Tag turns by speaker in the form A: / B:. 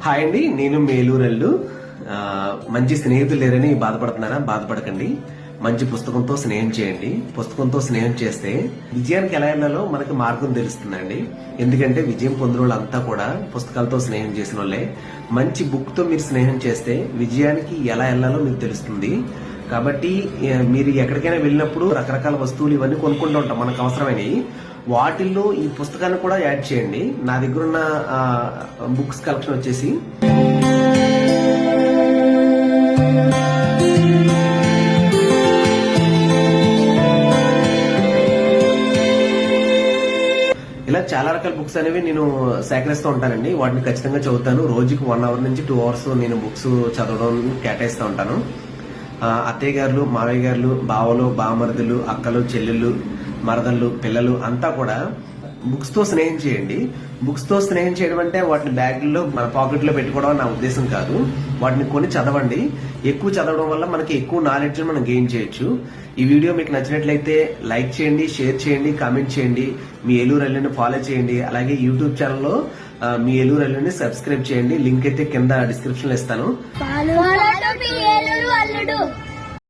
A: Hi అండి, నేను మేలూరెల్లు. మంచి స్నేహితులు లేరని బాధపడుతున్నారా? బాధపడకండి. మంచి పుస్తకంతో స్నేహం చేయండి. పుస్తకంతో స్నేహం చేస్తే విజయానికి ఎలా వెళ్ళాలో మనకి మార్గం తెలుస్తుందండి. ఎందుకంటే విజయం పొందిన వాళ్ళంతా కూడా పుస్తకాలతో స్నేహం చేసిన వాళ్ళే. మంచి బుక్ తో మీరు స్నేహం చేస్తే విజయానికి ఎలా వెళ్ళాలో మీకు తెలుస్తుంది. కాబట్టి మీరు ఎక్కడికైనా వెళ్ళినప్పుడు రకరకాల వస్తువులు ఇవన్నీ కొనుక్కుంటూ ఉంటాం మనకు అవసరమైనవి. వాటిల్లో ఈ పుస్తకాన్ని కూడా యాడ్ చేయండి. నా దగ్గర ఉన్న బుక్స్ కలెక్షన్ వచ్చేసి ఇలా చాలా రకాల బుక్స్ అనేవి నేను సేకరిస్తూ ఉంటానండి. వాటిని ఖచ్చితంగా చదువుతాను. రోజుకి 1 అవర్ నుంచి 2 అవర్స్ నేను బుక్స్ చదవడం కేటాయిస్తూ ఉంటాను. అత్తయ్య గారు, మావయ్య గారు, బావలు, బామరుదులు, అక్కలు, చెల్లెళ్ళు, మరదళ్ళు, పిల్లలు అంతా కూడా బుక్స్ తో స్నేహం చేయండి. బుక్స్ తో స్నేహం చేయడం అంటే వాటిని బ్యాగ్లో మన పాకెట్ లో పెట్టుకోవడం నా ఉద్దేశం కాదు. వాటిని కొని చదవండి. ఎక్కువ చదవడం వల్ల మనకి ఎక్కువ నాలెడ్జ్ మనం గెయిన్ చేయొచ్చు. ఈ వీడియో మీకు నచ్చినట్లయితే లైక్ చేయండి, షేర్ చేయండి, కామెంట్ చేయండి. మీ ఏలూరెల్లుని ఫాలో చేయండి. అలాగే యూట్యూబ్ ఛానల్లో మీ ఏలూరెల్లుని సబ్స్క్రైబ్ చేయండి. లింక్ అయితే కింద డిస్క్రిప్షన్ లో ఇస్తాను.